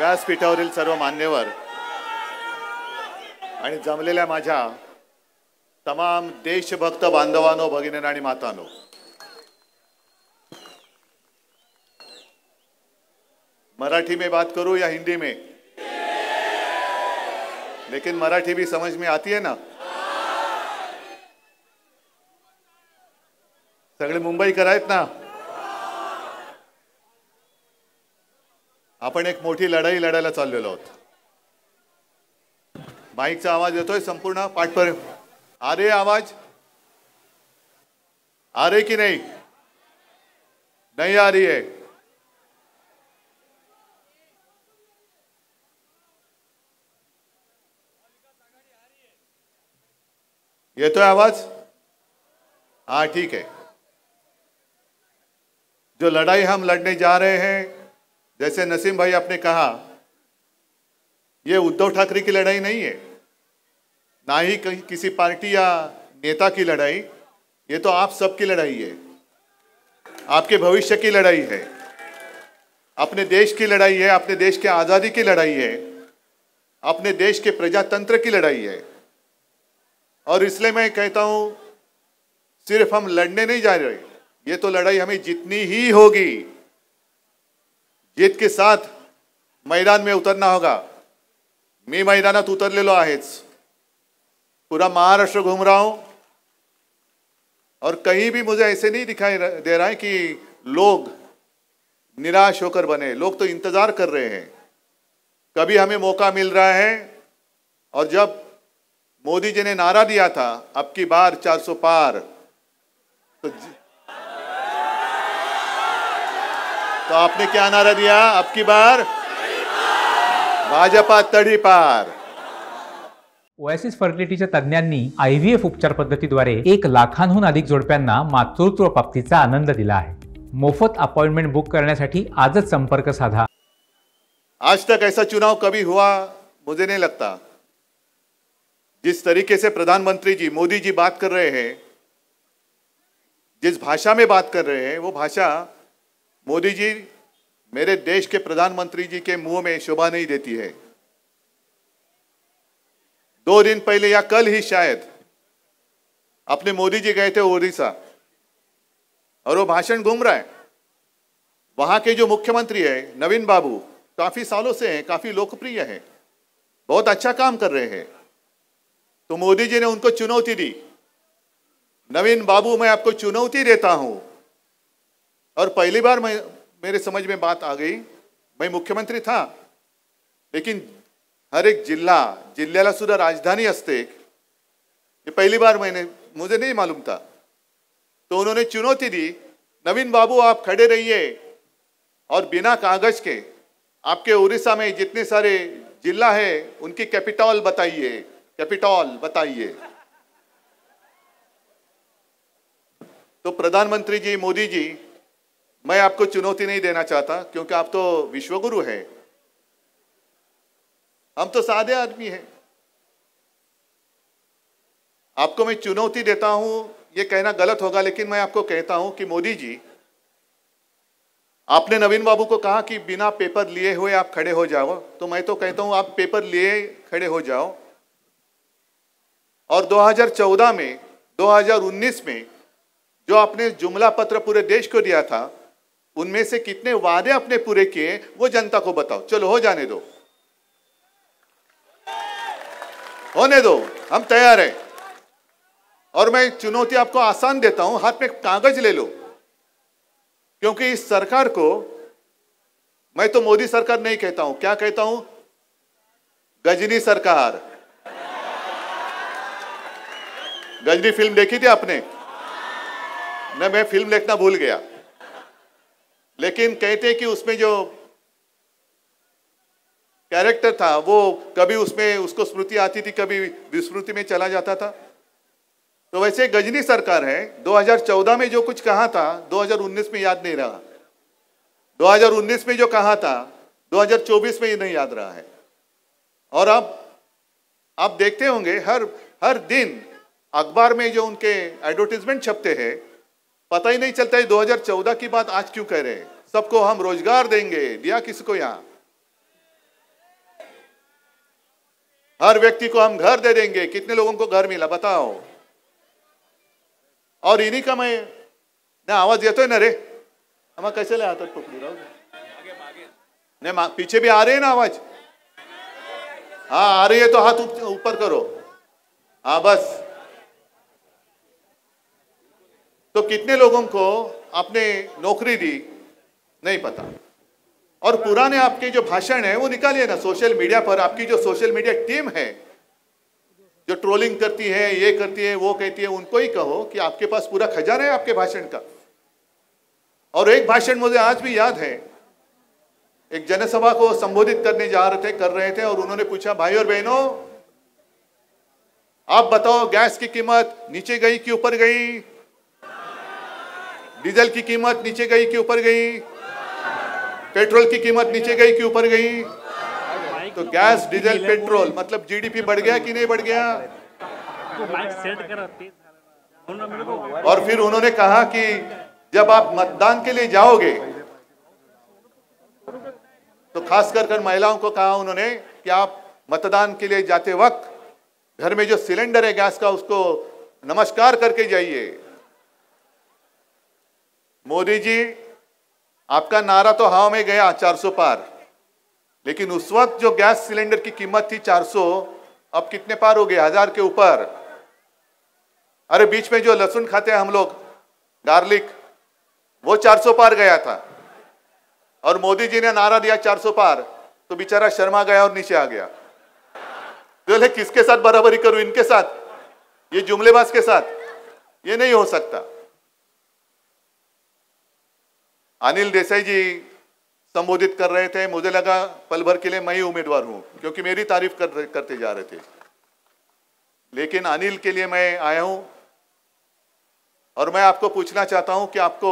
व्यासपीठावरील सर्व मान्यवर आणि जमलेल्या माझ्या तमाम देशभक्त बांधवांनो, भगिनींनो आणि मातांनो, मराठी में बात करूं या हिंदी में? लेकिन मराठी भी समझ में आती है ना? सगळे मुंबईकर आहेत ना? आपण एक मोठी लढाई लढायला चाललेलो आहोत. माईकचा आवाज येतोय संपूर्ण पाठपर्यंत? आ रही आवाज? आ रही कि नहीं? नहीं आ रही है. येतोय आवाज? हाँ ठीक है. जो लड़ाई हम लड़ने जा रहे हैं, जैसे नसीम भाई आपने कहा, ये उद्धव ठाकरे की लड़ाई नहीं है, ना ही किसी पार्टी या नेता की लड़ाई. ये तो आप सबकी लड़ाई है, आपके भविष्य की लड़ाई है, अपने देश की लड़ाई है, अपने देश के आज़ादी की लड़ाई है, अपने देश के प्रजातंत्र की लड़ाई है. और इसलिए मैं कहता हूं, सिर्फ हम लड़ने नहीं जा रहे, ये तो लड़ाई हमें जीतनी ही होगी. जीत के साथ मैदान में उतरना होगा. मी मैदानात उतरलेलो आहेच. पूरा महाराष्ट्र घूम रहा हूं और कहीं भी मुझे ऐसे नहीं दिखाई दे रहा है कि लोग निराश होकर बने. लोग तो इंतजार कर रहे हैं, कभी हमें मौका मिल रहा है. और जब मोदी जी ने नारा दिया था, अब की बार 400 पार, तो आपने क्या नारा दिया? अब की बार भाजपा तडीपार. ओएसिस फर्टिलिटीच्या तज्ञांनी IVF उपचार पद्धतीद्वारे 1 लाखांहून अधिक जोडप्यांना मातृत्व प्राप्तीचा आनंद दिला आहे. मोफत अपॉइंटमेंट बुक करण्यासाठी आजच संपर्क साधा. आज तक ऐसा चुनाव कभी हुआ मुझे नहीं लगता. जिस तरीके से प्रधानमंत्री जी मोदी जी बात कर रहे हैं, जिस भाषा में बात कर रहे हैं, वो भाषा मोदी जी मेरे देश के प्रधानमंत्री जी के मुंह में शोभा नहीं देती है. 2 दिन पहले या कल ही शायद अपने मोदी जी गए थे ओडिशा और वो भाषण घूम रहा है. वहां के जो मुख्यमंत्री है नवीन बाबू, काफी सालों से हैं, काफी लोकप्रिय हैं, बहुत अच्छा काम कर रहे हैं. तो मोदी जी ने उनको चुनौती दी, नवीन बाबू मैं आपको चुनौती देता हूं. और पहली बार मेरे समझ में बात आ गई. मैं मुख्यमंत्री था, लेकिन हर एक जिल्ह्याला सुद्धा राजधानी असते. ये पहली बार मुझे नहीं मालूम था. तो उन्होंने चुनौती दी, नवीन बाबू आप खड़े रहिए और बिना कागज के आपके उड़ीसा में जितने सारे जिला है उनकी कैपिटल बताइए. तो प्रधानमंत्री जी मोदी जी, मैं आपको चुनौती नहीं देना चाहता, क्योंकि आप तो विश्वगुरु हैं, हम तो सादे आदमी हैं. आपको मैं चुनौती देता हूं, ये कहना गलत होगा, लेकिन मैं आपको कहता हूं कि मोदी जी, आपने नवीन बाबू को कहा कि बिना पेपर लिए हुए आप खड़े हो जाओ. तो मैं तो कहता हूं आप पेपर लिए खड़े हो जाओ. और 2014 में 2019 में जो आपने जुमला पत्र पूरे देश को दिया था, उनमें से कितने वादे आपने पूरे किए वो जनता को बताओ. चलो हो जाने दो, होने दो, हम तैयार हैं. और मैं चुनौती आपको आसान देता हूं, हाथ में कागज ले लो. क्योंकि इस सरकार को मैं तो मोदी सरकार नहीं कहता हूं, क्या कहता हूं? गजनी सरकार. गजनी फिल्म देखी थी आपने? न, मैं फिल्म देखना भूल गया. लेकिन कहते हैं कि उसमें जो कैरेक्टर था वो कभी उसमें उसको स्मृति आती थी, कभी विस्मृति में चला जाता था. तो वैसे गजनी सरकार है. 2014 में जो कुछ कहा था 2019 में याद नहीं रहा, 2019 में जो कहा था 2024 में ही नहीं याद रहा है. और अब आप देखते होंगे हर दिन अखबार में जो उनके एडवर्टीजमेंट छपते हैं, पता ही नहीं चलता है 2014 की बात आज क्यों कह रहे हैं. सबको हम रोजगार देंगे, दिया किसको? यहाँ हर व्यक्ति को हम घर दे देंगे। कितने लोगों को घर मिला बताओ? और इन्हीं का मैं ना आवाज येतोय ना रे, हम कैसे ले आता टोपली राहू नहीं, पीछे भी आ रहे हैं ना आवाज? हाँ आ रही है तो हाथ ऊपर करो। हाँ बस। तो कितने लोगों को आपने नौकरी दी नहीं पता। और पुराने आपके जो भाषण है वो निकालिए ना सोशल मीडिया पर। आपकी जो सोशल मीडिया टीम है जो ट्रोलिंग करती है, ये करती है, वो कहती है, उनको ही कहो कि आपके पास पूरा खजाना है आपके भाषण का। और एक भाषण मुझे आज भी याद है, एक जनसभा को संबोधित करने कर रहे थे और उन्होंने पूछा, भाई और बहनों आप बताओ गैस की कीमत नीचे गई कि ऊपर गई? डीजल की कीमत नीचे गई कि ऊपर गई? पेट्रोल की कीमत नीचे गई कि ऊपर गई? तो गैस, डीजल, पेट्रोल मतलब जीडीपी बढ़ गया कि नहीं बढ़ गया? और फिर उन्होंने कहा कि जब आप मतदान के लिए जाओगे, तो खास कर महिलाओं को कहा उन्होंने कि आप मतदान के लिए जाते वक्त घर में जो सिलेंडर है गैस का उसको नमस्कार करके जाइए। मोदी जी आपका नारा तो हवा में गया 400 पार, लेकिन उस वक्त जो गैस सिलेंडर की कीमत थी 400, अब कितने पार हो गए? 1000 के ऊपर। अरे बीच में जो लहसुन खाते हैं हम लोग, गार्लिक, वो 400 पार गया था और मोदी जी ने नारा दिया 400 पार, तो बेचारा शर्मा गया और नीचे आ गया। बोले किसके साथ बराबरी करूं? इनके साथ, ये जुमलेबाज के साथ? ये नहीं हो सकता। अनिल देसाई जी संबोधित कर रहे थे, मुझे लगा पल भर के लिए मैं ही उम्मीदवार हूं क्योंकि मेरी तारीफ करते जा रहे थे, लेकिन अनिल के लिए मैं आया हूं और मैं आपको पूछना चाहता हूं कि आपको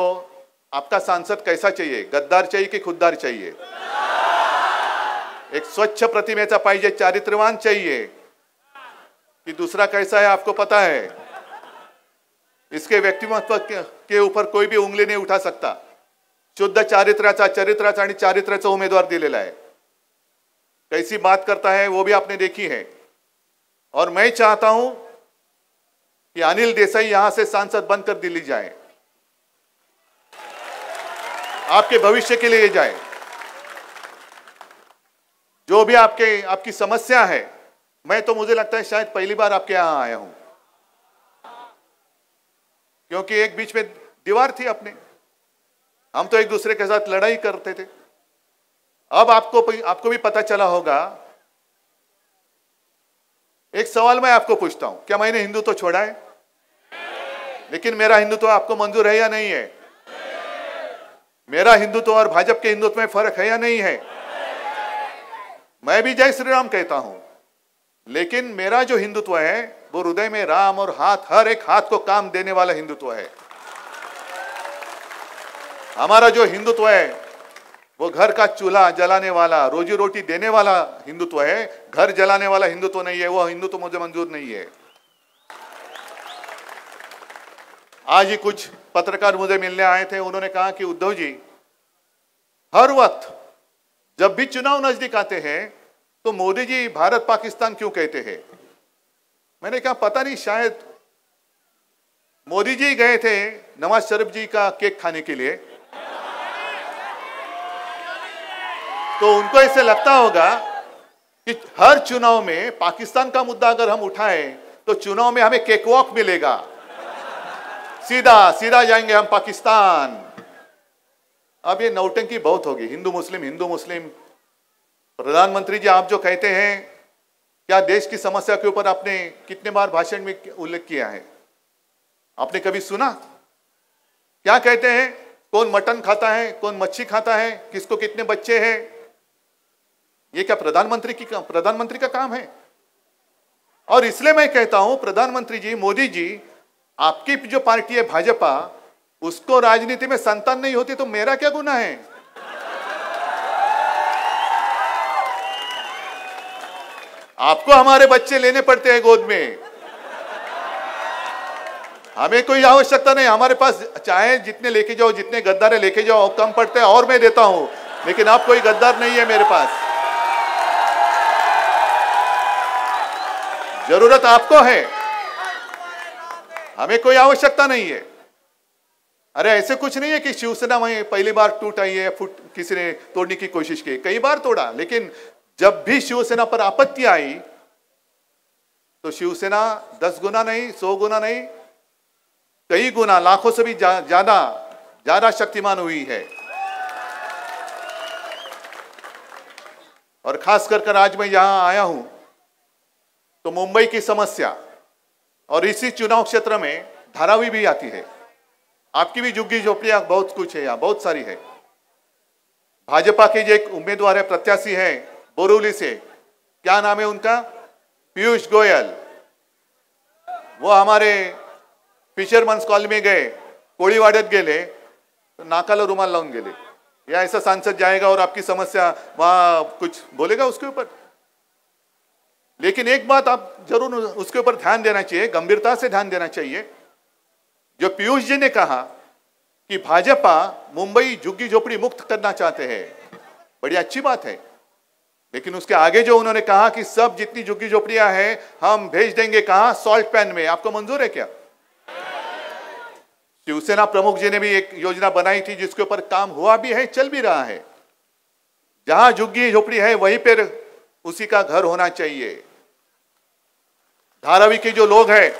आपका सांसद कैसा चाहिए? गद्दार चाहिए कि खुददार चाहिए? एक स्वच्छ प्रतिमेचा पाहिजे, चारित्र्यवान चाहिए कि दूसरा कैसा है आपको पता है? इसके व्यक्तिमत्व के ऊपर कोई भी उंगली नहीं उठा सकता। शुद्ध चरित्राचा आणि चारित्र्याचा उमेदवार दिलेला है। कैसी बात करता है वो भी आपने देखी है। और मैं चाहता हूं कि अनिल देसाई यहां से सांसद बनकर दिल्ली जाए, आपके भविष्य के लिए जाए। जो भी आपकी समस्या है, मैं तो मुझे लगता है शायद पहली बार आपके यहां आया हूं, क्योंकि एक बीच में दीवार थी अपने, हम तो एक दूसरे के साथ लड़ाई करते थे। अब आपको भी पता चला होगा। एक सवाल मैं आपको पूछता हूं, क्या मैंने हिंदुत्व छोड़ा है? लेकिन मेरा हिंदुत्व आपको मंजूर है या नहीं है? मेरा हिंदुत्व और भाजपा के हिंदुत्व में फर्क है या नहीं है? मैं भी जय श्री राम कहता हूं, लेकिन मेरा जो हिंदुत्व है वो हृदय में राम और हर एक हाथ को काम देने वाला हिंदुत्व है। हमारा जो हिंदुत्व है वो घर का चूल्हा जलाने वाला, रोजी रोटी देने वाला हिंदुत्व है, घर जलाने वाला हिंदुत्व नहीं है। वो हिंदुत्व मुझे मंजूर नहीं है। आज ही कुछ पत्रकार मुझे मिलने आए थे, उन्होंने कहा कि उद्धव जी हर वक्त जब भी चुनाव नजदीक आते हैं तो मोदी जी भारत पाकिस्तान क्यों कहते हैं? मैंने कहा पता नहीं, शायद मोदी जी गए थे नवाज शरीफ जी का केक खाने के लिए, तो उनको ऐसे लगता होगा कि हर चुनाव में पाकिस्तान का मुद्दा अगर हम उठाएं तो चुनाव में हमें केक वॉक मिलेगा, सीधा जाएंगे हम पाकिस्तान। अब ये नौटंकी बहुत होगी, हिंदू मुस्लिम। प्रधानमंत्री जी आप जो कहते हैं, क्या देश की समस्या के ऊपर आपने कितने बार भाषण में उल्लेख किया है? आपने कभी सुना? क्या कहते हैं? कौन मटन खाता है, कौन मच्छी खाता है, किसको कितने बच्चे हैं? ये क्या प्रधानमंत्री का काम है? और इसलिए मैं कहता हूं प्रधानमंत्री जी, मोदी जी, आपकी जो पार्टी है भाजपा, उसको राजनीति में संतान नहीं होती तो मेरा क्या गुनाह है? आपको हमारे बच्चे लेने पड़ते हैं गोद में, हमें कोई आवश्यकता नहीं। हमारे पास चाहे जितने लेके जाओ, जितने गद्दार लेके जाओ, कम पड़ते हैं और मैं देता हूं, लेकिन आप कोई गद्दार नहीं है मेरे पास। जरूरत आपको है, हमें कोई आवश्यकता नहीं है। अरे ऐसे कुछ नहीं है कि शिवसेना में पहली बार टूट आई है, किसी ने तोड़ने की कोशिश की, कई बार तोड़ा, लेकिन जब भी शिवसेना पर आपत्ति आई तो शिवसेना 10 गुना नहीं, 100 गुना नहीं, कई गुना, लाखों से भी ज्यादा शक्तिमान हुई है। और खास कर आज मैं यहां आया हूं तो मुंबई की समस्या और इसी चुनाव क्षेत्र में धारावी भी आती है। आपकी भी झुग्गी झोपड़ियां बहुत कुछ है, यहां बहुत सारी है। भाजपा के जो एक उम्मीदवार है, प्रत्याशी है बोरीवली से, क्या नाम है उनका, पीयूष गोयल, वो हमारे फिशरमन्स कॉलनी में गए, कोळीवाड्यात गेले तो नाकाला रुमाल लावून गेले। या ऐसा सांसद जाएगा और आपकी समस्या वहां कुछ बोलेगा उसके ऊपर? लेकिन एक बात आप जरूर उसके ऊपर ध्यान देना चाहिए, गंभीरता से ध्यान देना चाहिए। जो पीयूष जी ने कहा कि भाजपा मुंबई झुग्गी झोपड़ी मुक्त करना चाहते हैं, बड़ी अच्छी बात है, लेकिन उसके आगे जो उन्होंने कहा कि सब जितनी झुग्गी झोपड़ियां हैं हम भेज देंगे, कहां, सॉल्ट पैन में, आपको मंजूर है क्या? शिवसेना प्रमुख जी ने भी एक योजना बनाई थी जिसके ऊपर काम हुआ भी है, चल भी रहा है। जहां झुग्गी झोपड़ी है वहीं पर उसी का घर होना चाहिए। धारावी के जो लोग हैं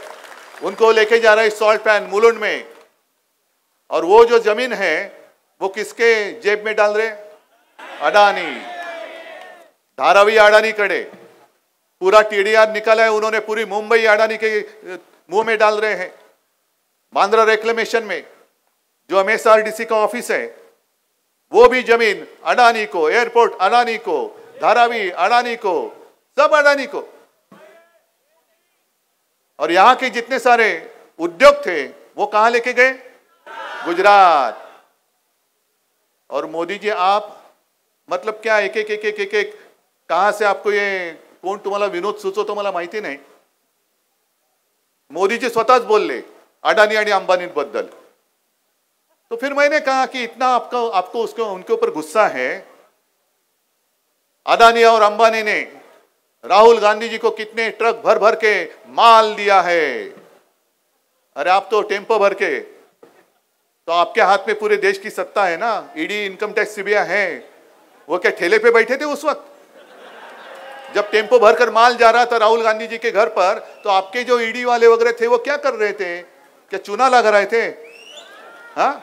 उनको लेके जा रहे सॉल्ट पैन मुलुंड में, और वो जो जमीन है वो किसके जेब में डाल रहे? अडानी, धारावी अडानी कड़े, पूरा टीडीआर निकाला है उन्होंने, पूरी मुंबई अडानी के मुंह में डाल रहे हैं। बांद्रा रेक्लेमेशन में जो एमएसआरडीसी का ऑफिस है वो भी जमीन अडानी को, एयरपोर्ट अडानी को, धारावी अडानी को, सब अडानी को। और यहां के जितने सारे उद्योग थे वो कहां लेके गए? गुजरात। और मोदी जी आप मतलब क्या एक एक कहां से आपको ये, कोण तुम्हाला विनोद सुचवतो मला माहिती नाही, मोदी जी स्वतःच बोलले अडानी आणि अंबानी बद्दल। तो फिर मैंने कहा कि इतना आपको उसको उनके ऊपर गुस्सा है। अडानी और अंबानी ने राहुल गांधी जी को कितने ट्रक भर भर के माल दिया है। अरे आप तो टेम्पो भर के, तो आपके हाथ में पूरे देश की सत्ता है ना, ईडी, इनकम टैक्स, सीबीआई है। वो क्या ठेले पे बैठे थे उस वक्त जब टेम्पो भरकर माल जा रहा था राहुल गांधी जी के घर पर? तो आपके जो ईडी वाले वगैरह थे वो क्या कर रहे थे? क्या चूना लगा रहे थे? हाँ,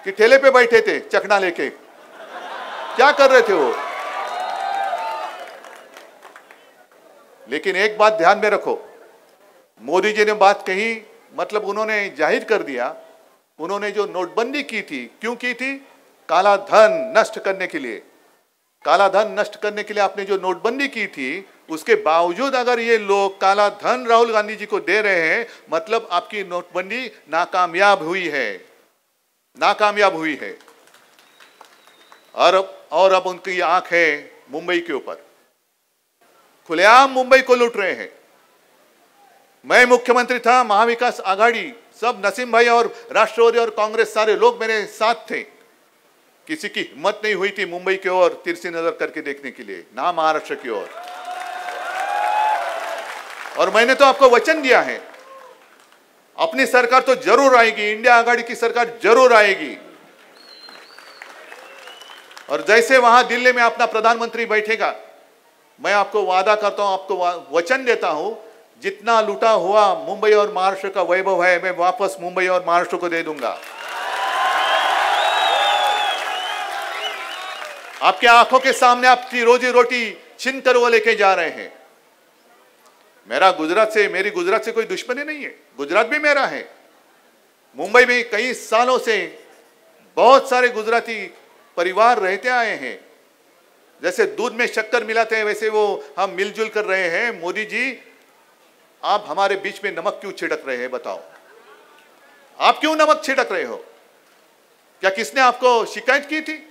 कि ठेले पे बैठे थे चकना लेके? क्या कर रहे थे वो? लेकिन एक बात ध्यान में रखो, मोदी जी ने बात कही, मतलब उन्होंने जाहिर कर दिया, उन्होंने जो नोटबंदी की थी, क्यों की थी? काला धन नष्ट करने के लिए। काला धन नष्ट करने के लिए आपने जो नोटबंदी की थी, उसके बावजूद अगर ये लोग काला धन राहुल गांधी जी को दे रहे हैं, मतलब आपकी नोटबंदी नाकामयाब हुई है, नाकामयाब हुई है। और अब उनकी आंख है मुंबई के ऊपर, खुलेआम मुंबई को लूट रहे हैं। मैं मुख्यमंत्री था, महाविकास आघाड़ी, सब नसीम भाई और राष्ट्रवादी और कांग्रेस सारे लोग मेरे साथ थे। किसी की हिम्मत नहीं हुई थी मुंबई की ओर तिरछी नजर करके देखने के लिए, ना महाराष्ट्र की ओर। और मैंने तो आपको वचन दिया है, अपनी सरकार तो जरूर आएगी, इंडिया आघाड़ी की सरकार जरूर आएगी। और जैसे वहां दिल्ली में अपना प्रधानमंत्री बैठेगा, मैं आपको वादा करता हूं, आपको वचन देता हूं, जितना लूटा हुआ मुंबई और महाराष्ट्र का वैभव है, मैं वापस मुंबई और महाराष्ट्र को दे दूंगा। आपके आंखों के सामने आपकी रोजी रोटी छीन कर वो लेके जा रहे हैं। मेरी गुजरात से कोई दुश्मनी नहीं है, गुजरात भी मेरा है। मुंबई में कई सालों से बहुत सारे गुजराती परिवार रहते आए हैं। जैसे दूध में शक्कर मिलाते हैं वैसे वो हम मिलजुल कर रहे हैं। मोदी जी, आप हमारे बीच में नमक क्यों छिड़क रहे हैं? बताओ, आप क्यों नमक छिड़क रहे हो? क्या किसने आपको शिकायत की थी?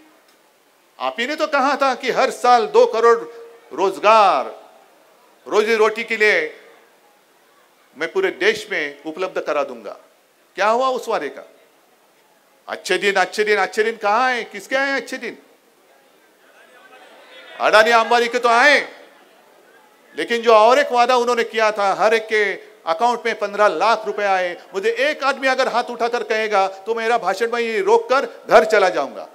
आप ही ने तो कहा था कि हर साल 2 करोड़ रोजगार, रोजी रोटी के लिए मैं पूरे देश में उपलब्ध करा दूंगा। क्या हुआ उस वादे का? अच्छे दिन कहां है? किसके आए अच्छे दिन? अडानी अंबानी के तो आए, लेकिन जो और एक वादा उन्होंने किया था, हर एक के अकाउंट में 15 लाख रुपए आए, मुझे एक आदमी अगर हाथ उठाकर कहेगा तो मेरा भाषण में ही रोक कर घर चला जाऊंगा।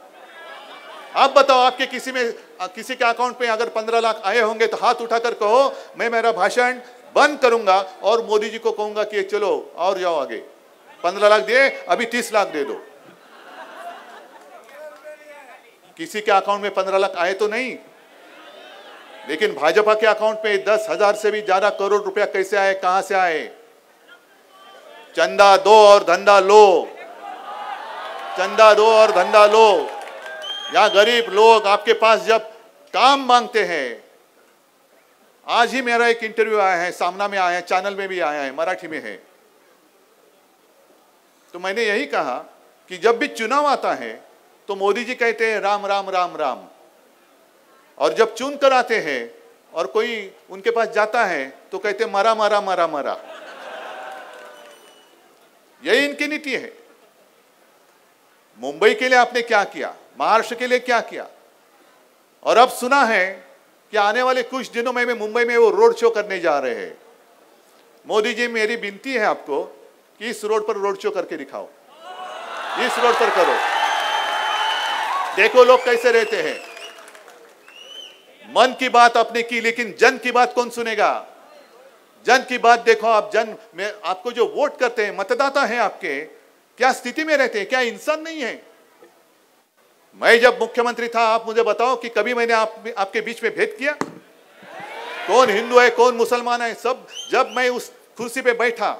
आप बताओ, आपके किसी के अकाउंट में अगर 15 लाख आए होंगे तो हाथ उठाकर कहो, मैं मेरा भाषण बंद करूंगा और मोदी जी को कहूंगा कि चलो और जाओ आगे, 15 लाख दिए, अभी 30 लाख दे दो। किसी के अकाउंट में 15 लाख आए तो नहीं, लेकिन भाजपा के अकाउंट में 10,000 से भी ज्यादा करोड़ रुपया कैसे आए, कहां से आए? चंदा दो और धंधा लो, चंदा दो और धंधा लो। या गरीब लोग आपके पास जब काम मांगते हैं, आज ही मेरा एक इंटरव्यू आया है, सामना में आया है, चैनल में भी आया है, मराठी में है, तो मैंने यही कहा कि जब भी चुनाव आता है तो मोदी जी कहते हैं राम राम राम राम, और जब चुन कर आते हैं और कोई उनके पास जाता है तो कहते मरा मरा मरा मरा। यही इनकी नीति है। मुंबई के लिए आपने क्या किया, महाराष्ट्र के लिए क्या किया, और अब सुना है कि आने वाले कुछ दिनों में मुंबई में वो रोड शो करने जा रहे हैं। मोदी जी, मेरी विनती है आपको कि इस रोड पर रोड शो करके दिखाओ, इस रोड पर करो, देखो लोग कैसे रहते हैं। मन की बात आपने की, लेकिन जन की बात कौन सुनेगा? जन की बात देखो आप, जन में आपको जो वोट करते हैं, मतदाता हैं आपके, क्या स्थिति में रहते हैं? क्या इंसान नहीं है? मैं जब मुख्यमंत्री था, आप मुझे बताओ कि कभी मैंने आपके बीच में भेद किया? कौन हिंदू है, कौन मुसलमान है, सब जब मैं उस कुर्सी पे बैठा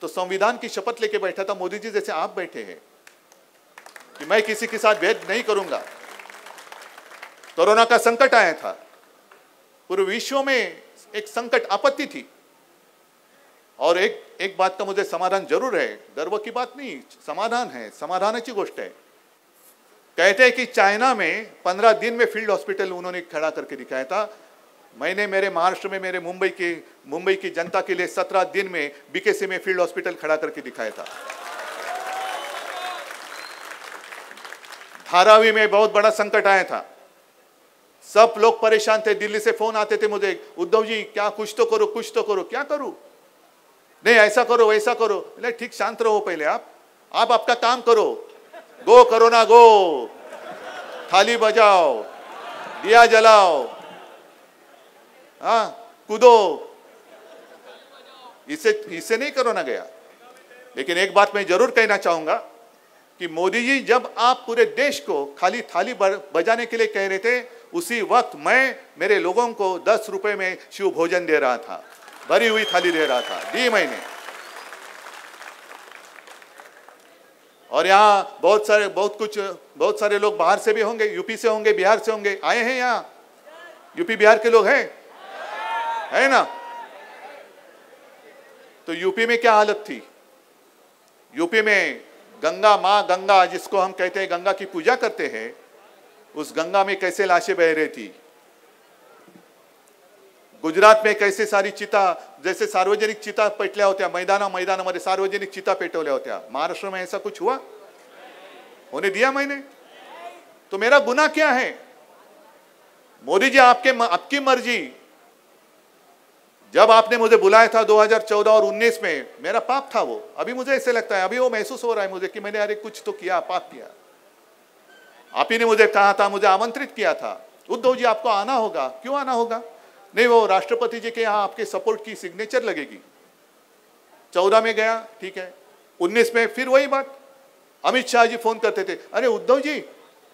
तो संविधान की शपथ लेके बैठा था, मोदी जी जैसे आप बैठे हैं, कि मैं किसी के साथ भेद नहीं करूंगा। कोरोना का संकट आया था, पूरे विश्व में एक संकट, आपत्ति थी, और एक बात का मुझे समाधान जरूर है, गर्व की बात नहीं, समाधान है, समाधानाची गोष्ट है। कहते हैं कि चाइना में 15 दिन में फील्ड हॉस्पिटल उन्होंने खड़ा करके दिखाया था। मैंने मेरे महाराष्ट्र में, मेरे मुंबई की जनता के लिए 17 दिन में बीकेसी में फील्ड हॉस्पिटल खड़ा करके दिखाया था। धारावी में बहुत बड़ा संकट आया था, सब लोग परेशान थे, दिल्ली से फोन आते थे मुझे, उद्धव जी क्या कुछ तो करो, कुछ तो करो। क्या करूं? नहीं ऐसा करो, वैसा करो। नहीं, ठीक शांत रहो पहले, आप आपका काम करो, गो करो ना गो, थाली बजाओ, दिया जलाओ, हाँ कूदो, इससे नहीं कोरोना गया। लेकिन एक बात मैं जरूर कहना चाहूंगा कि मोदी जी, जब आप पूरे देश को खाली थाली बजाने के लिए कह रहे थे, उसी वक्त मैं मेरे लोगों को 10 रुपए में शिव भोजन दे रहा था, भरी हुई थाली दे रहा था, दी मैंने। और यहाँ बहुत सारे लोग बाहर से भी होंगे, यूपी से होंगे, बिहार से होंगे, आए हैं यहाँ, यूपी बिहार के लोग हैं, है ना? तो यूपी में क्या हालत थी? यूपी में गंगा, माँ गंगा जिसको हम कहते हैं, गंगा की पूजा करते हैं, उस गंगा में कैसे लाशें बह रही थी। गुजरात में कैसे सारी चिता, जैसे सार्वजनिक चिता पेटल्या होत्या, मैदानामध्ये सार्वजनिक चिता पेटवल्या होत्या। महाराष्ट्र में ऐसा कुछ हुआ? होने दिया मैंने? तो मेरा गुनाह क्या है? मोदी जी, आपकी मर्जी। जब आपने मुझे बुलाया था 2014 और 19 में, मेरा पाप था वो। अभी मुझे ऐसे लगता है, अभी वो महसूस हो रहा है मुझे कि मैंने अरे कुछ तो किया, पाप किया। आप ही ने मुझे कहा था, मुझे आमंत्रित किया था, उद्धव जी आपको आना होगा। क्यों आना होगा? नहीं, वो राष्ट्रपति जी के यहाँ आपके सपोर्ट की सिग्नेचर लगेगी। 14 में गया, ठीक है। 19 में फिर वही बात, अमित शाह जी फोन करते थे, अरे उद्धव जी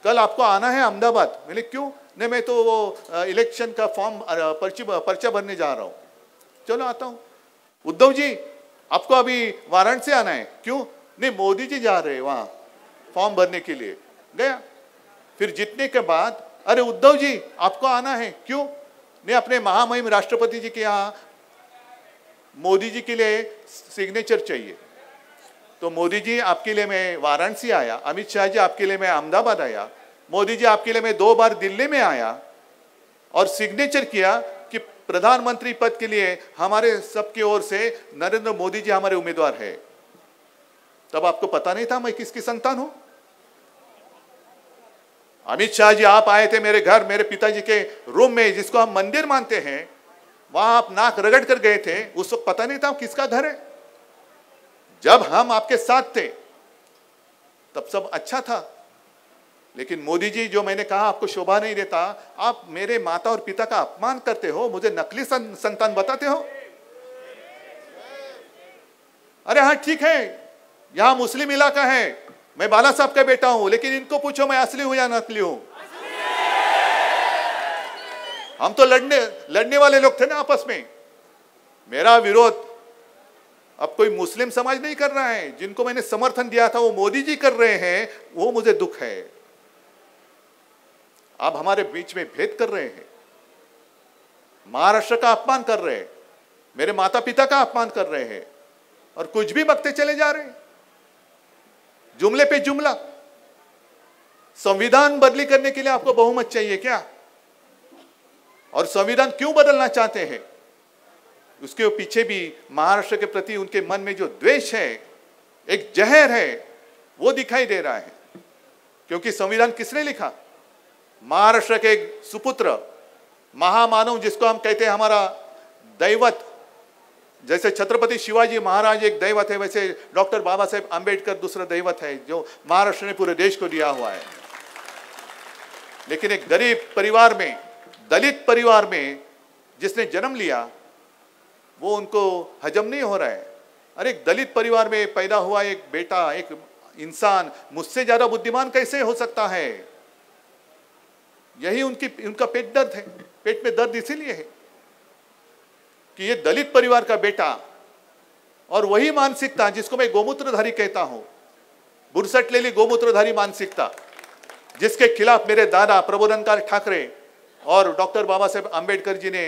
कल आपको आना है अहमदाबाद। मैंने क्यों? नहीं, मैं तो वो इलेक्शन का फॉर्म पर्चा भरने जा रहा हूँ। चलो आता हूँ। उद्धव जी आपको अभी वाराणसी आना है। क्यों? नहीं, मोदी जी जा रहे हैं वहाँ फॉर्म भरने के लिए। गया। फिर जीतने के बाद, अरे उद्धव जी आपको आना है। क्यों? नहीं, अपने महामहिम राष्ट्रपति जी के यहाँ मोदी जी के लिए सिग्नेचर चाहिए। तो मोदी जी आपके लिए मैं वाराणसी आया, अमित शाह जी आपके लिए मैं अहमदाबाद आया, मोदी जी आपके लिए मैं 2 बार दिल्ली में आया और सिग्नेचर किया कि प्रधानमंत्री पद के लिए हमारे सबकी ओर से नरेंद्र मोदी जी हमारे उम्मीदवार है। तब आपको पता नहीं था मैं किसकी संतान हूं? अमित शाह जी आप आए थे मेरे घर, मेरे पिताजी के रूम में, जिसको हम मंदिर मानते हैं, वहां आप नाक रगड़ कर गए थे, उस वक्त पता नहीं था किसका घर है। जब हम आपके साथ थे तब सब अच्छा था, लेकिन मोदी जी, जो मैंने कहा आपको शोभा नहीं देता, आप मेरे माता और पिता का अपमान करते हो, मुझे नकली संतान बताते हो। अरे हाँ ठीक है, यहां मुस्लिम इलाका है, मैं बाला साहब का बेटा हूं, लेकिन इनको पूछो मैं असली हूं या नकली हूं। हम तो लड़ने वाले लोग थे ना आपस में। मेरा विरोध अब कोई मुस्लिम समाज नहीं कर रहा है, जिनको मैंने समर्थन दिया था वो मोदी जी कर रहे हैं, वो मुझे दुख है। आप हमारे बीच में भेद कर रहे हैं, महाराष्ट्र का अपमान कर रहे हैं, मेरे माता पिता का अपमान कर रहे हैं, और कुछ भी बकते चले जा रहे हैं, जुमले पे जुमला। संविधान बदली करने के लिए आपको बहुमत चाहिए क्या? और संविधान क्यों बदलना चाहते हैं? उसके पीछे भी महाराष्ट्र के प्रति उनके मन में जो द्वेष है, एक जहर है, वो दिखाई दे रहा है। क्योंकि संविधान किसने लिखा? महाराष्ट्र के एक सुपुत्र, महामानव, जिसको हम कहते हैं हमारा दैवत, जैसे छत्रपति शिवाजी महाराज एक दैवत है, वैसे डॉक्टर बाबा साहेब आंबेडकर दूसरा दैवत है, जो महाराष्ट्र ने पूरे देश को दिया हुआ है। लेकिन एक गरीब परिवार में, दलित परिवार में जिसने जन्म लिया, वो उनको हजम नहीं हो रहा है। अरे एक दलित परिवार में पैदा हुआ एक बेटा, एक इंसान मुझसे ज्यादा बुद्धिमान कैसे हो सकता है? यही उनका पेट दर्द है। पेट में दर्द इसीलिए है कि ये दलित परिवार का बेटा, और वही मानसिकता जिसको मैं गोमूत्रधारी कहता हूं, बुरसट लेली गोमूत्रधारी मानसिकता, जिसके खिलाफ मेरे दादा प्रबोधनकार ठाकरे और डॉक्टर बाबा साहेब आंबेडकर जी ने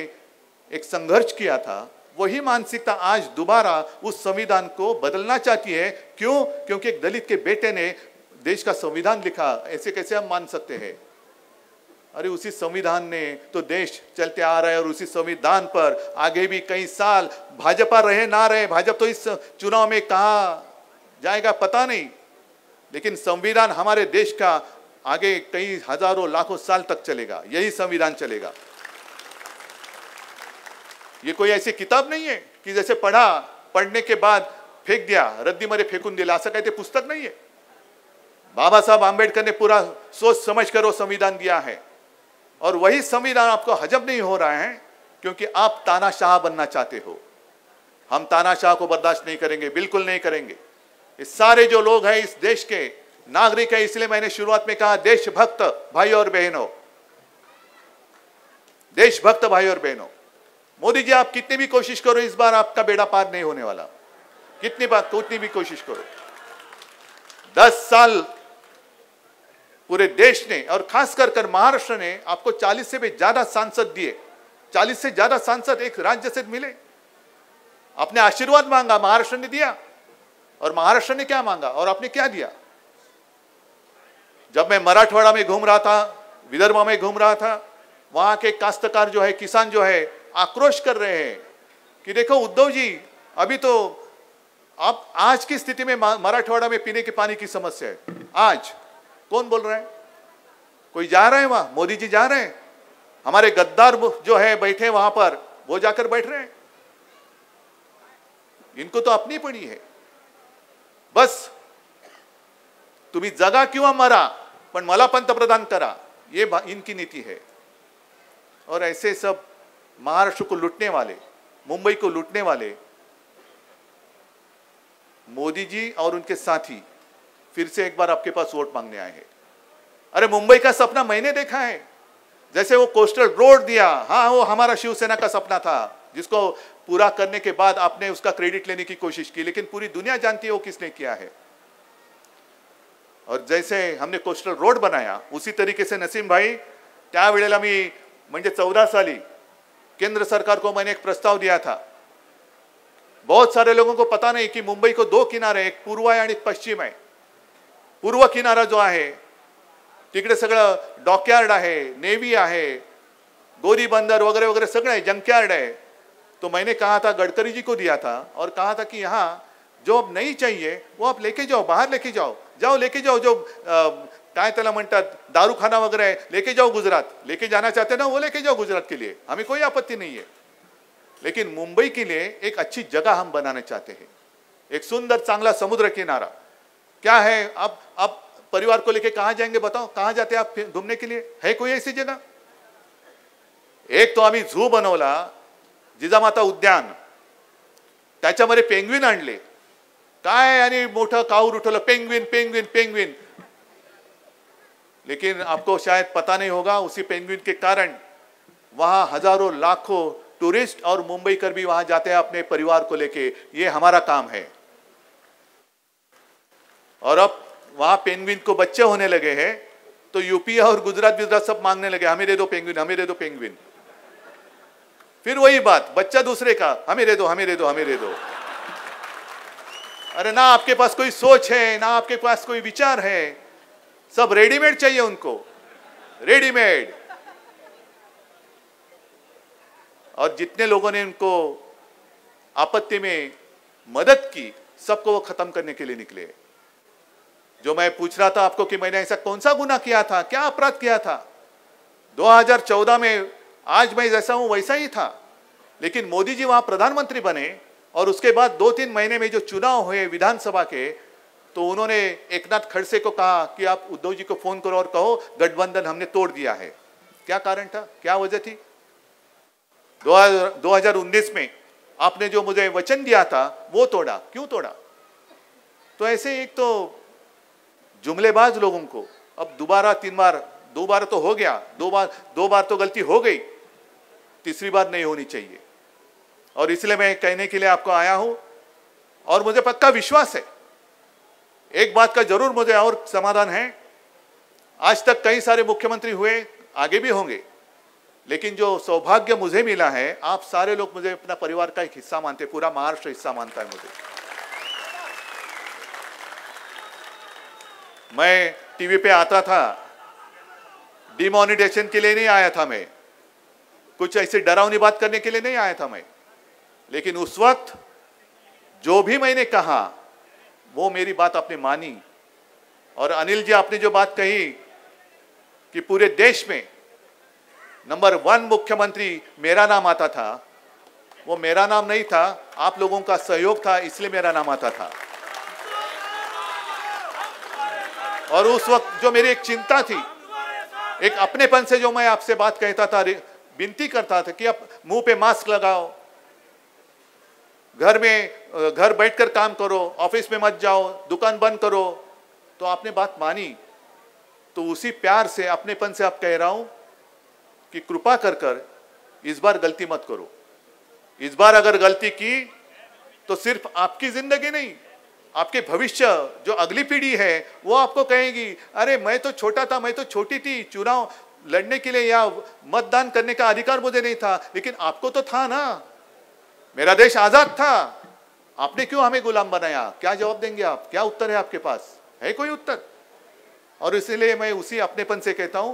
एक संघर्ष किया था, वही मानसिकता आज दोबारा उस संविधान को बदलना चाहती है। क्यों? क्योंकि एक दलित के बेटे ने देश का संविधान लिखा, ऐसे कैसे हम मान सकते हैं? अरे उसी संविधान ने तो देश चलते आ रहा है, और उसी संविधान पर आगे भी कई साल भाजपा रहे ना रहे, भाजपा तो इस चुनाव में कहाँ जाएगा पता नहीं, लेकिन संविधान हमारे देश का आगे कई हजारों लाखों साल तक चलेगा, यही संविधान चलेगा। ये कोई ऐसी किताब नहीं है कि जैसे पढ़ने के बाद फेंक दिया, रद्दी मरे फेकून दिला, असं काही ते पुस्तक नहीं है। बाबा साहब आंबेडकर ने पूरा सोच समझ कर वो संविधान दिया है, और वही संविधान आपको हजम नहीं हो रहा है क्योंकि आप तानाशाह बनना चाहते हो। हम तानाशाह को बर्दाश्त नहीं करेंगे, बिल्कुल नहीं करेंगे। इस सारे जो लोग हैं इस देश के नागरिक है, इसलिए मैंने शुरुआत में कहा देशभक्त भाई और बहनों, देशभक्त भाई और बहनों, मोदी जी आप कितनी भी कोशिश करो, इस बार आपका बेड़ा पार नहीं होने वाला। कितनी भी कोशिश करो। 10 साल पूरे देश ने और खास कर महाराष्ट्र ने आपको 40 से भी ज्यादा सांसद दिए, 40 से ज्यादा सांसद एक राज्य से मिले। आपने आशीर्वाद मांगा, महाराष्ट्र ने दिया। और महाराष्ट्र ने क्या मांगा और आपने क्या दिया? जब मैं मराठवाड़ा में घूम रहा था, विदर्भ में घूम रहा था, वहां के काश्तकार जो है, किसान जो है, आक्रोश कर रहे हैं कि देखो उद्धव जी, अभी तो आप आज की स्थिति में मराठवाड़ा में पीने के पानी की समस्या है। आज कौन बोल रहा है? कोई जा रहा है वहां? मोदी जी जा रहे हैं। हमारे गद्दार जो है बैठे वहां पर, वो जाकर बैठ रहे हैं। इनको तो अपनी पड़ी है, बस तुम्ही जगा किंवा मरा पण मला पंतप्रधान करा, ये इनकी नीति है। और ऐसे सब महाराष्ट्र को लूटने वाले, मुंबई को लूटने वाले मोदी जी और उनके साथी फिर से एक बार आपके पास वोट मांगने आए हैं। अरे मुंबई का सपना मैंने देखा है, जैसे वो कोस्टल रोड दिया, हाँ वो हमारा शिवसेना का सपना था, जिसको पूरा करने के बाद आपने उसका क्रेडिट लेने की कोशिश की, लेकिन पूरी दुनिया जानती है वो किसने किया है। और जैसे हमने कोस्टल रोड बनाया, उसी तरीके से नसीम भाई, त्यावेळेला मी म्हणजे 14 साली केंद्र सरकार को मैंने एक प्रस्ताव दिया था। बहुत सारे लोगों को पता नहीं कि मुंबई को 2 किनारे, एक पूर्व आहे आणि एक पश्चिम आहे। पूर्व किनारा जो आहे तिकडे सगळं डॉकयार्ड आहे, नेवी आहे, गोरी बंदर वगैरह वगैरह सगळं आहे, जंकयार्ड है। तो मैंने कहा था, गडकरी जी को दिया था और कहा था कि यहाँ जो अब नहीं चाहिए वो आप लेके जाओ, बाहर लेके जाओ, लेके जाओ। जो काय त्याला म्हणतात दारूखाना वगैरह है, लेके जाओ गुजरात, लेके जाना चाहते ना वो लेके जाओ गुजरात के लिए, हमें कोई आपत्ति नहीं है। लेकिन मुंबई के लिए एक अच्छी जगह हम बनाना चाहते हैं, एक सुंदर चांगला समुद्र किनारा। क्या है, अब परिवार को लेके कहां जाएंगे बताओ, कहां जाते आप घूमने के लिए? है कोई ऐसी जगह? एक तो आम्ही झू बनवला, जिजामाता उद्यान, त्याच्यामध्ये पेंग्विन आणले, काय आणि मोठं काऊर उठवलं, पेंग्विन पेंग्विन पेंग्विन। लेकिन आपको शायद पता नहीं होगा, उसी पेंग्विन के कारण वहां हजारों लाखों टूरिस्ट और मुंबईकर भी वहां जाते हैं अपने परिवार को लेके। ये हमारा काम है। और अब वहां पेंग्विन को बच्चे होने लगे हैं, तो यूपी और गुजरात सब मांगने लगे, हमें दे दो पेंग्विन, हमें दे दो पेंग्विन। फिर वही बात, बच्चा दूसरे का, हमें दे दो हमें दे दो हमें दे दो। अरे ना आपके पास कोई सोच है, ना आपके पास कोई विचार है, सब रेडीमेड चाहिए उनको, रेडीमेड। और जितने लोगों ने उनको आपत्ति में मदद की, सबको वो खत्म करने के लिए निकले। जो मैं पूछ रहा था आपको कि मैंने ऐसा कौन सा गुनाह किया था, क्या अपराध किया था? 2014 में आज मैं जैसा हूं वैसा ही था, लेकिन मोदी जी वहां प्रधानमंत्री बने और उसके बाद 2-3 महीने में जो चुनाव हुए विधानसभा के, तो उन्होंने एकनाथ खड़से को कहा कि आप उद्धव जी को फोन करो और कहो गठबंधन हमने तोड़ दिया है। क्या कारण था, क्या वजह थी? 2019 में आपने जो मुझे वचन दिया था वो तोड़ा, क्यों तोड़ा? तो ऐसे एक तो जुमलेबाज लोगों को अब दोबारा 3 बार, 2 बार तो हो गया, 2 बार तो गलती हो गई, तीसरी बार नहीं होनी चाहिए। और इसलिए मैं कहने के लिए आपको आया हूं, और मुझे पक्का विश्वास है, एक बात का जरूर मुझे और समाधान है, आज तक कई सारे मुख्यमंत्री हुए, आगे भी होंगे, लेकिन जो सौभाग्य मुझे मिला है, आप सारे लोग मुझे अपना परिवार का एक हिस्सा मानते, पूरा महाराष्ट्र हिस्सा मानता है मुझे। मैं टीवी पे आता था, डिमोनेटाइजेशन के लिए नहीं आया था मैं, कुछ ऐसी डरावनी बात करने के लिए नहीं आया था मैं, लेकिन उस वक्त जो भी मैंने कहा वो मेरी बात आपने मानी। और अनिल जी, आपने जो बात कही कि पूरे देश में नंबर 1 मुख्यमंत्री मेरा नाम आता था, वो मेरा नाम नहीं था, आप लोगों का सहयोग था, इसलिए मेरा नाम आता था। और उस वक्त जो मेरी एक चिंता थी, एक अपनेपन से जो मैं आपसे बात कहता था, विनती करता था कि आप मुंह पे मास्क लगाओ, घर बैठकर काम करो, ऑफिस में मत जाओ, दुकान बंद करो, तो आपने बात मानी। तो उसी प्यार से, अपनेपन से आप कह रहा हूं कि कृपा कर इस बार गलती मत करो। इस बार अगर गलती की तो सिर्फ आपकी जिंदगी नहीं, आपके भविष्य, जो अगली पीढ़ी है वो आपको कहेगी, अरे मैं तो छोटा था, मैं तो छोटी थी, चुनाव लड़ने के लिए या मतदान करने का अधिकार मुझे नहीं था, लेकिन आपको तो था ना, मेरा देश आजाद था, आपने क्यों हमें गुलाम बनाया? क्या जवाब देंगे आप? क्या उत्तर है आपके पास? है कोई उत्तर? और इसलिए मैं उसी अपनेपन से कहता हूं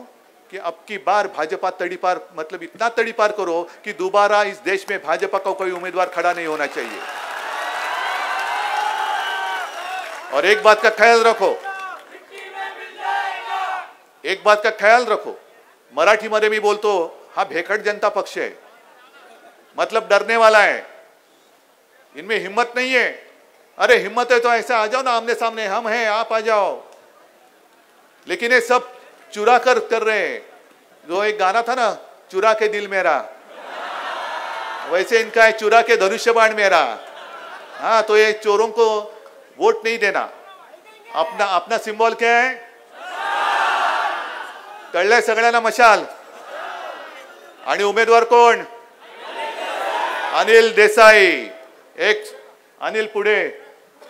कि अब की बार भाजपा तड़ीपार, मतलब इतना तड़ीपार करो कि दोबारा इस देश में भाजपा का कोई उम्मीदवार खड़ा नहीं होना चाहिए। और एक बात का ख्याल रखो, एक बात का ख्याल रखो, मराठीमध्ये मी बोलतो, हा भेकड जनता पक्ष है, मतलब डरने वाला है, इनमें हिम्मत नहीं है। अरे हिम्मत है तो ऐसा आ जाओ ना, आमने सामने हम हैं, आप आ जाओ। लेकिन ये सब चुरा कर रहे हैं। जो एक गाना था ना, चुरा के दिल मेरा, वैसे इनका है चुरा के धनुष्य बाण मेरा। हाँ, तो ये चोरों को वोट नहीं देना। अपना सिंबल क्या है? कळलंय सगळ्यांना? मशाल। आणि उमेदवार कोण? अनिल देसाई। एक अनिल पुढे,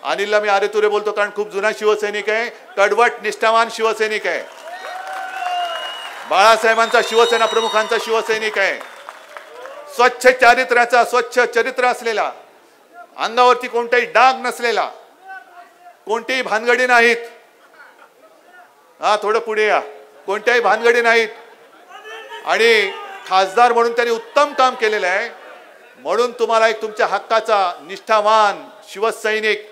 अनिलला मी आरे तुरे बोलतो कारण खूप जुना शिवसैनिक आहे, कडवट निष्ठावान शिवसैनिक आहे, बाळासाहेबांचा शिवसेना प्रमुखांचा शिवसैनिक आहे, स्वच्छ चारित्र्याचा, स्वच्छ चरित्र असलेला, अंगावरती कोणताही डाग नसलेला, कोणतेही भानगडी नाहीत। हा, थोडं पुढे या, कोणत्याही भानगडी नाहीत, आणि खासदार म्हणून त्यांनी उत्तम काम केलेलं आहे, म्हणून तुम्हाला एक तुमच्या हक्काचा निष्ठावान शिवसैनिक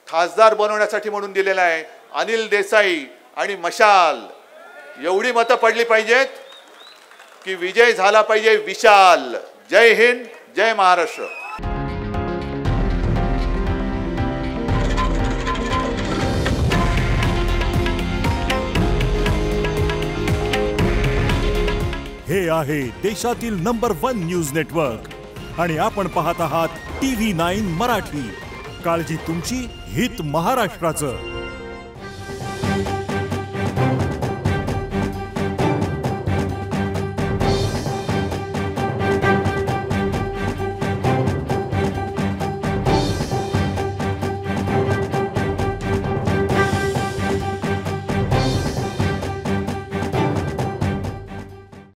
खासदार बनवण्यासाठी म्हणून दिलेला आहे अनिल देसाई। आणि मशाल, एवढी मतं पडली पाहिजेत की विजय झाला पाहिजे विशाल। जय हिंद, जय महाराष्ट्र. हे आहे देशातील नंबर 1 न्यूज नेटवर्क आणि आपण पाहत आहात TV9 मराठी. काळजी तुमची, हित महाराष्ट्राचं.